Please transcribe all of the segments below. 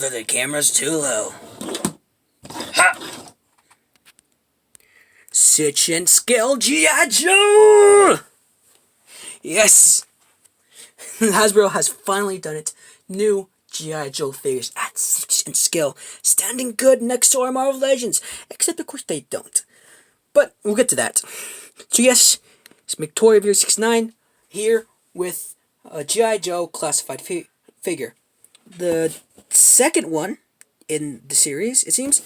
Brother, the camera's too low. Ha! Stitch and Scale G.I. Joe! Yes! Hasbro has finally done it. New G.I. Joe figures at 6 in scale, standing good next to our Marvel Legends. Except, of course, they don't. But we'll get to that. So yes, it's McToyReviewer69 here with a G.I. Joe classified figure. The second one in the series, it seems,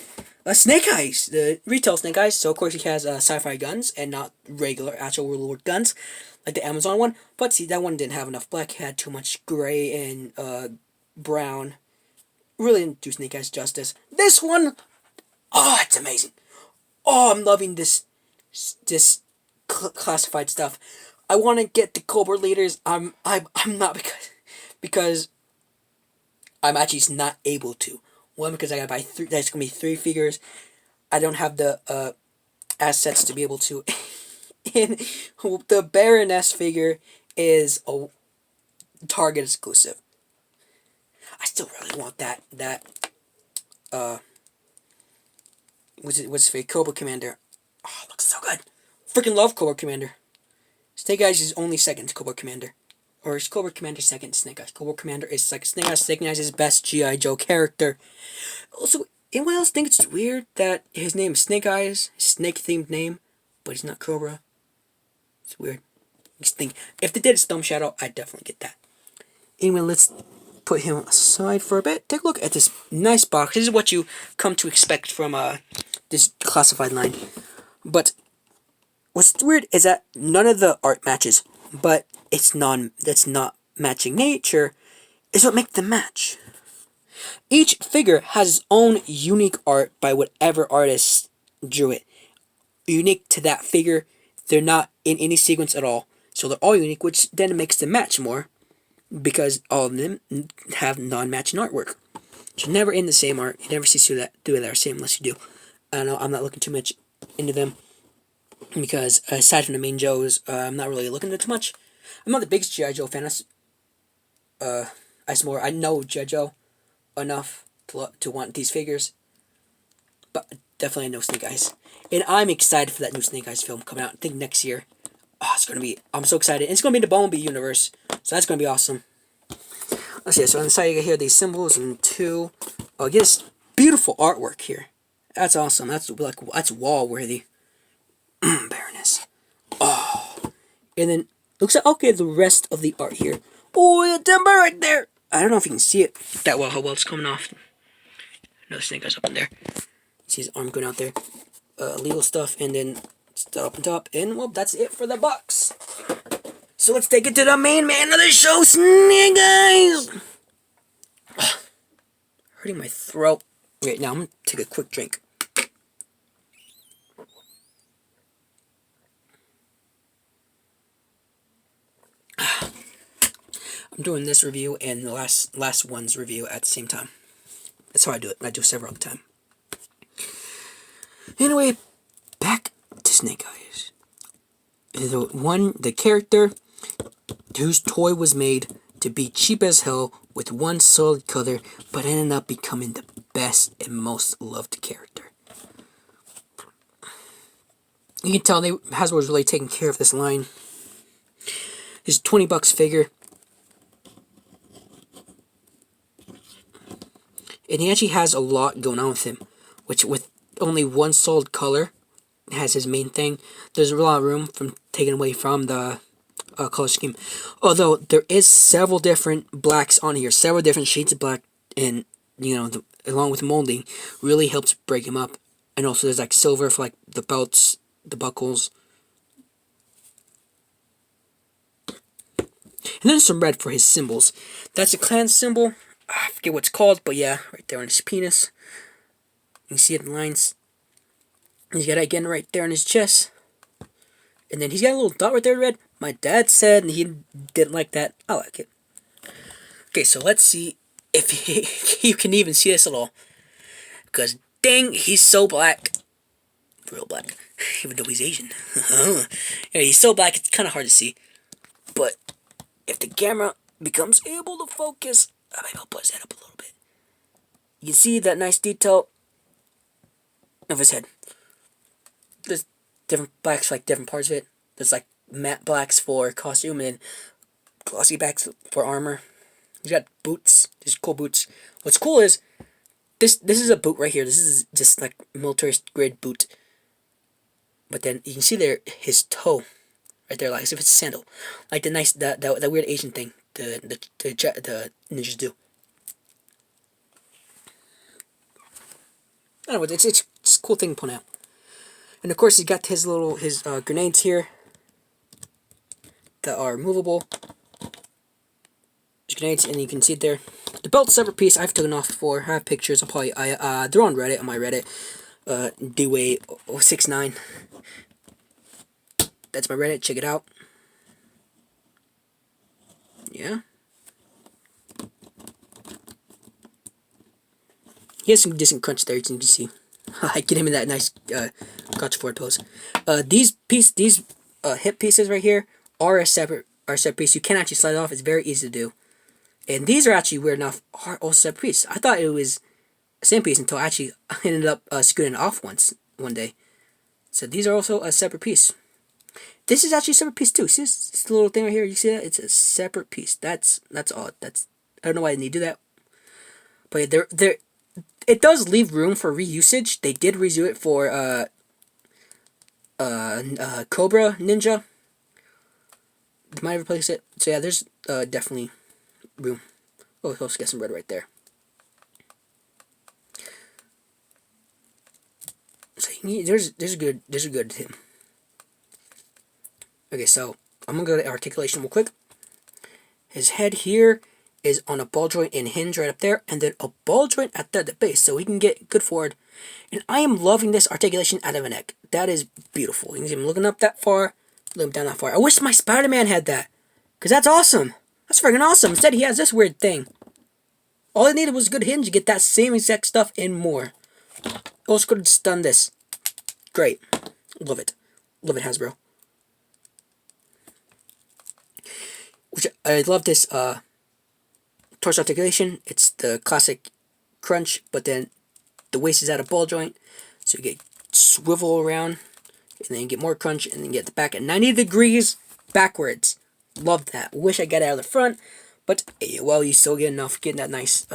Snake Eyes, the retail Snake Eyes. So of course he has sci-fi guns and not regular actual Warlord guns, like the Amazon one. But see, that one didn't have enough black. It had too much gray and brown. Really didn't do Snake Eyes justice. This one, oh, it's amazing. Oh, I'm loving this classified stuff. I want to get the Cobra leaders. I'm not because I'm actually not able to. One, because I gotta buy three. That's gonna be 3 figures. I don't have the assets to be able to. And the Baroness figure is a Target exclusive. I still really want that. What's it? Cobra Commander. Oh, it looks so good. Freaking love Cobra Commander. Snake Eyes is only second to Cobra Commander. Or is Cobra Commander second to Snake Eyes? Cobra Commander is second. Snake Eyes. Snake Eyes is best G.I. Joe character. Also, anyone else think it's weird that his name is Snake Eyes, snake-themed name, but he's not Cobra? It's weird. Just think, if they did Storm Shadow, I'd definitely get that. Anyway, let's put him aside for a bit. Take a look at this nice box. This is what you come to expect from this classified line. But what's weird is that none of the art matches, but that's not matching nature is what makes them match. Each figure has its own unique art by whatever artist drew it. Unique to that figure. They're not in any sequence at all. So they're all unique, which then makes them match more. Because all of them have non-matching artwork. So never in the same art. You never see two that are same unless you do. I know I'm not looking too much into them. Because aside from the main Joes, I'm not really looking at too much. I'm not the biggest G.I. Joe fan. I know G.I. Joe enough to want these figures. But definitely no Snake Eyes. And I'm excited for that new Snake Eyes film coming out, I think next year. Oh, it's going to be, I'm so excited. And it's going to be in the Bumblebee universe. So that's going to be awesome. Let's see, so on the side you get here these symbols and two. Oh, get this beautiful artwork here. That's awesome. That's wall worthy. Baroness. Oh. And then, looks like, okay, the rest of the art here. Oh, the timber right there. I don't know if you can see it that well, how well it's coming off. Another Snake Eyes up in there. See his arm going out there. Legal stuff, and then stuff up on top. And, well, that's it for the box. So let's take it to the main man of the show, Snake Eyes! Hurting my throat. Wait, now I'm gonna take a quick drink. I'm doing this review and the last one's review at the same time. That's how I do it. I do several at a time. Anyway, back to Snake Eyes. The character whose toy was made to be cheap as hell with one solid color, but ended up becoming the best and most loved character. You can tell Hasbro was really taking care of this line. His $20 figure. And he actually has a lot going on with him, which with only one solid color has his main thing. There's a lot of room from taken away from the color scheme. Although there is several different blacks on here, several different shades of black, and along with molding, really helps break him up. And also there's like silver for like the belts, the buckles, and then some red for his symbols. That's a clan symbol. I forget what it's called, but yeah, right there on his penis. You can see it in lines. He's got it again right there on his chest. And then he's got a little dot right there, red. My dad said he didn't like that. I like it. Okay, so let's see if you can even see this at all. Because, dang, he's so black. Real black. Even though he's Asian. Yeah, he's so black, it's kind of hard to see. But if the camera becomes able to focus, maybe I'll put his head up a little bit. You can see that nice detail of his head. There's different blacks for like different parts of it. There's like matte blacks for costume and glossy blacks for armor. He's got boots. These cool boots. What's cool is this is a boot right here. This is just like military grade boot. But then you can see there his toe right there, like as if it's a sandal, like the nice that weird Asian thing the ninjas do. I don't know, it's a cool thing to point out. And of course, he's got his grenades here that are movable. There's grenades, and you can see it there. The belt's a separate piece. I've taken off before. I have pictures. They're on Reddit, on my Reddit. McToyReviewer69. That's my Reddit. Check it out. Yeah. He has some decent crunch there, as you can see. I get him in that nice crouch forward pose. These hip pieces right here are a separate piece. You can actually slide it off. It's very easy to do. And these are actually weird enough are also separate piece. I thought it was the same piece until I actually ended up scooting it off one day. So these are also a separate piece. This is actually a separate piece too. See this little thing right here? You see that? It's a separate piece. That's all. I don't know why they need to do that. But it does leave room for reusage. They did redo it for Cobra Ninja. They might have replaced it. So yeah, there's definitely room. Oh, let's get some red right there. So there's a good him. Okay, so I'm gonna go to articulation real quick. His head here is on a ball joint and hinge right up there, and then a ball joint at the base, so he can get good forward. And I am loving this articulation out of a neck. That is beautiful. You can see him looking up that far, looking down that far. I wish my Spider-Man had that, because that's awesome. That's freaking awesome. Instead, he has this weird thing. All I needed was a good hinge to get that same exact stuff and more. Also could have just done this. Great. Love it. Love it, Hasbro. Which I love this torso articulation. It's the classic crunch, but then the waist is at a ball joint, so you get swivel around, and then you get more crunch, and then you get the back at 90 degrees backwards. Love that. Wish I got it out of the front, but well, you still get enough, getting that nice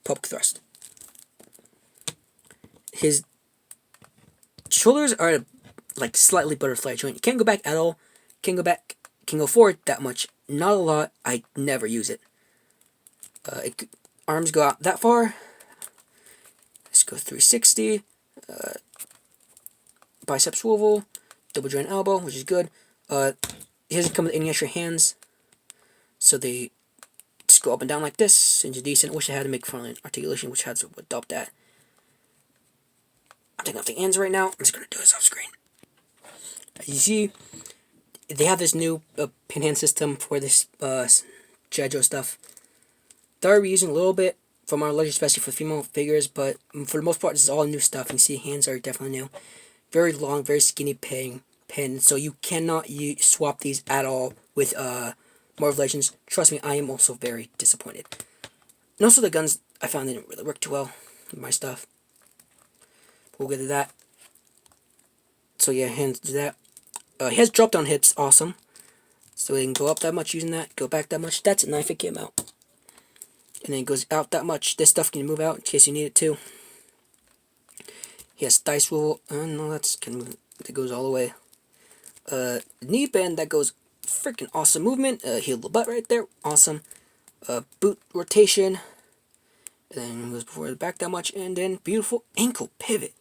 poke thrust. His shoulders are like slightly butterfly joint. You can't go back at all. Can go forward that much. Not a lot. I never use it. Arms go out that far. Let's go 360. Bicep swivel. Double joint elbow, which is good. He doesn't come with any extra hands, so they just go up and down like this, and it's decent. Wish I had to make front articulation, which had to adopt that. I'm taking off the ends right now. I'm just going to do this off screen. As you see, they have this new pin hand system for this G.I. Joe stuff. They're reusing a little bit from our legend, especially for female figures, but for the most part, this is all new stuff. You see, hands are definitely new. Very long, very skinny pin, so you cannot swap these at all with Marvel Legends. Trust me, I am also very disappointed. And also the guns, I found they didn't really work too well with my stuff. We'll get to that. So yeah, hands do that. He has drop down hips, awesome. So he can go up that much using that, go back that much. That's a knife it came out. And then it goes out that much. This stuff can move out in case you need it too. He has thigh swivel. No, that goes all the way. Knee bend, that goes freaking awesome movement. Heel the butt right there, awesome. Boot rotation. And then goes before the back that much. And then beautiful ankle pivot.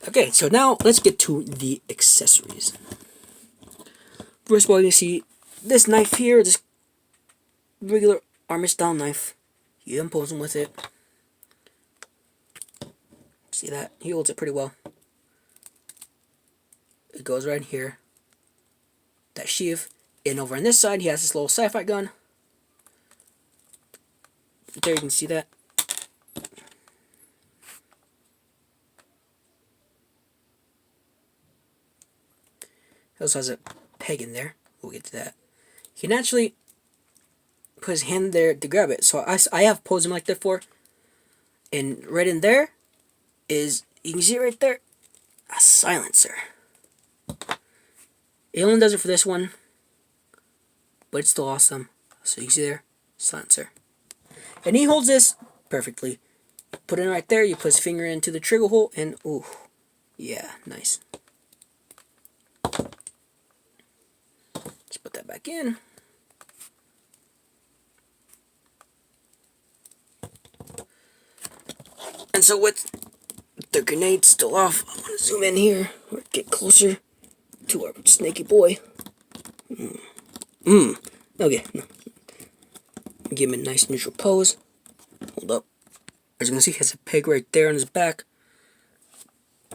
Okay, so now let's get to the accessories. First of all, you see this knife here, this regular armor style knife. He imposing with it. See that? He holds it pretty well. It goes right here. That sheath. And over on this side, he has this little sci-fi gun. There you can see that. He also has a peg in there. We'll get to that. He can actually put his hand there to grab it. So I have posed him like that before. And right in there is, you can see it right there, a silencer. It only does it for this one, but it's still awesome. So you can see there, silencer. And he holds this perfectly. Put it in right there, you put his finger into the trigger hole, and ooh, yeah, nice. Let's put that back in. And so with the grenade still off, I'm going to zoom in here, or get closer to our snaky boy. Okay, no. Give him a nice neutral pose. Hold up. As you can see, he has a peg right there on his back.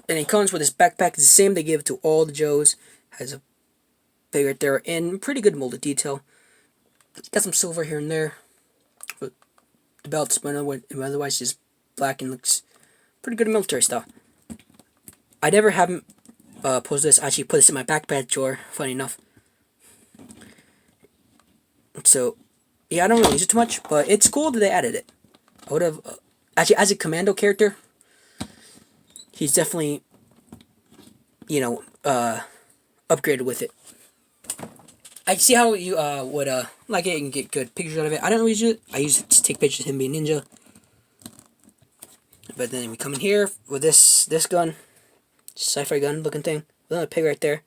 And he comes with his backpack. It's the same they give to all the Joes. Has a peg right there and pretty good molded detail. Got some silver here and there. But the belt's otherwise just black and looks pretty good military style. I never have him pose this. I actually put this in my backpack drawer, funny enough. So, yeah, I don't really use it too much, but it's cool that they added it. I would have, actually, as a commando character, he's definitely, you know, upgraded with it. I see how you would like it and get good pictures out of it. I don't always use it. I use it to take pictures of him being ninja. But then we come in here with this gun, sci-fi gun looking thing. Another peg right there.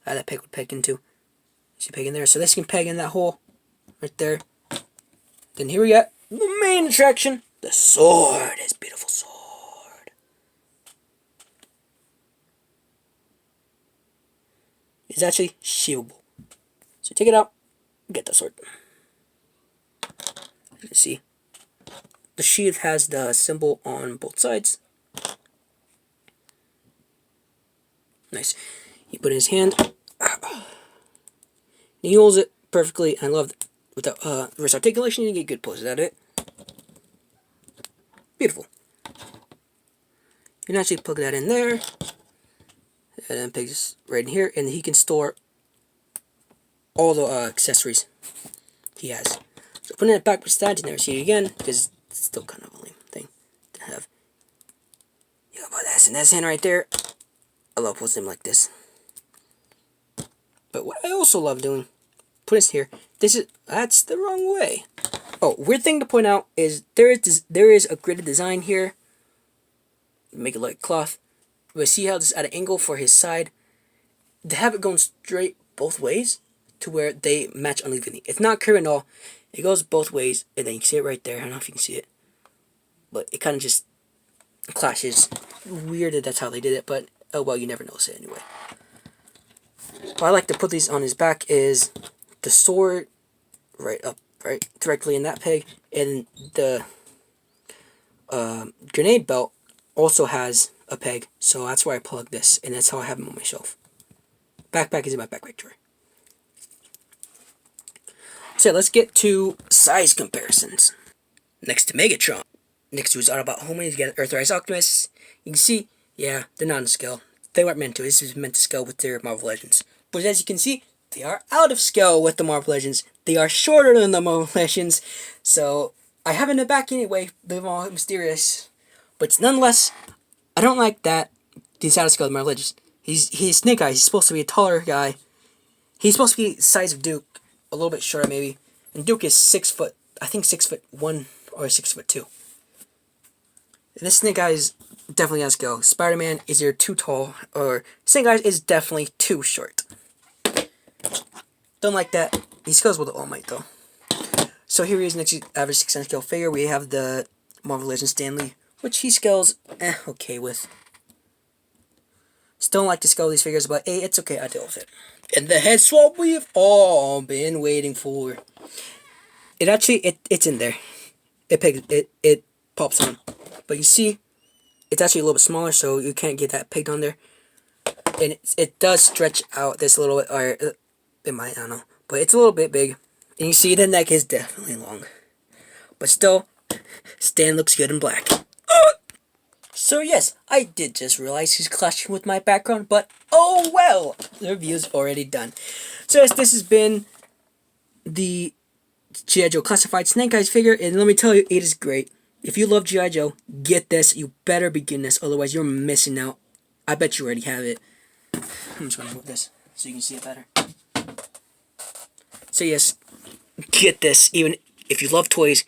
That peg would peg into. See peg in there. So this can peg in that hole right there. Then here we got the main attraction, the sword. His beautiful sword. It's actually shieldable. So take it out, get the sword. As you can see, the sheath has the symbol on both sides. Nice. He put it in his hand. He holds it perfectly. I love it. With the reverse articulation, you get good poses out of it. Beautiful. You can actually plug that in there. And then pegs right in here. And he can store all the accessories he has. So putting it back beside to never see it again, because it's still kind of a lame thing to have. You know about this and this hand right there. I love posting them like this. But what I also love doing, put this here. That's the wrong way. Oh, weird thing to point out is there is a gridded design here. Make it like cloth. But see how this is at an angle for his side. They have it going straight both ways to where they match unevenly. It's not curved at all. It goes both ways, and then you can see it right there. I don't know if you can see it, but it kind of just clashes. Weird that that's how they did it, but oh well, you never notice it anyway. What I like to put these on his back is the sword right directly in that peg, and the grenade belt also has a peg, so that's where I plug this, and that's how I have them on my shelf. Backpack is in my backpack drawer. So let's get to size comparisons. Next to Megatron. Next to his Autobot homie, you got Earthrise Optimus. You can see, yeah, they're not on scale. They weren't meant to. This is meant to scale with their Marvel Legends. But as you can see, they are out of scale with the Marvel Legends. They are shorter than the Marvel Legends. So I have in the back anyway, they're all mysterious. But nonetheless, I don't like that he's out of scale with Marvel Legends. He's Snake Eyes. He's supposed to be a taller guy. He's supposed to be the size of Duke. A little bit shorter maybe. And Duke is 6 foot, I think 6'1" or 6'2". And this Snake Eyes definitely has to go. Spider-Man is either too tall, or Snake Eyes is definitely too short. Don't like that. He scales with the All Might though. So here he is next to average 6 scale figure. We have the Marvel Legends Stanley, which he scales okay with. Still don't like to scale these figures, but hey, it's okay, I deal with it. And the head swap we've all been waiting for. It actually, it's in there. It pops on. But you see, it's actually a little bit smaller, so you can't get that pegged on there. And it does stretch out this a little bit, or it might, I don't know. But it's a little bit big. And you see the neck is definitely long. But still, Stan looks good in black. So yes, I did just realize he's clashing with my background, but oh well, the review's already done. So yes, this has been the G.I. Joe Classified Snake Eyes figure, and let me tell you, it is great. If you love G.I. Joe, get this. You better be getting this, otherwise you're missing out. I bet you already have it. I'm just gonna move this so you can see it better. So yes, get this. Even if you love toys,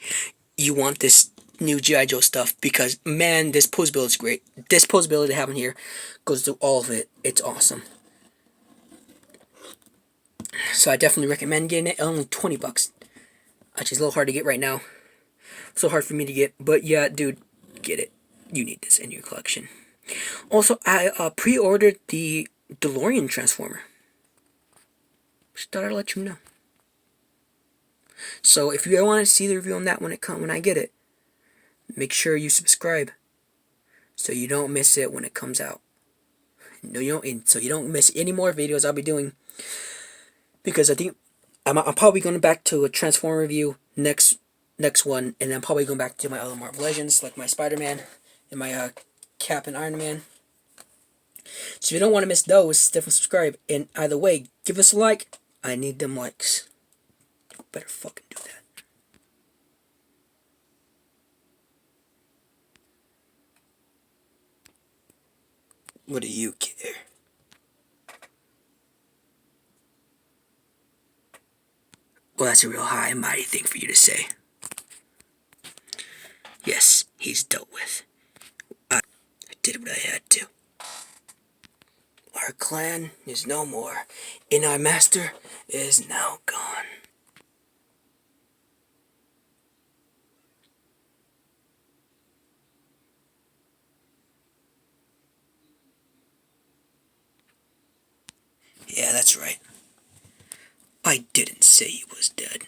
you want this new G.I. Joe stuff because, man, this posability is great. This posability they have in here goes through all of it. It's awesome. So I definitely recommend getting it. Only 20 bucks. Actually, it's a little hard to get right now. So hard for me to get. But yeah, dude, get it. You need this in your collection. Also, I pre-ordered the DeLorean Transformer. Just thought I'd let you know. So if you want to see the review on that when I get it, make sure you subscribe so you don't miss it when it comes out. No, you don't. So you don't miss any more videos I'll be doing. Because I think I'm probably going back to a Transformer review next one, and I'm probably going back to my other Marvel Legends like my Spider-Man and my Cap and Iron Man. So if you don't want to miss those, definitely subscribe. And either way, give us a like. I need them likes. You better fucking do that. What do you care? Well, that's a real high and mighty thing for you to say. Yes, he's dealt with. I did what I had to. Our clan is no more, and our master is now gone. Yeah, that's right. I didn't say he was dead.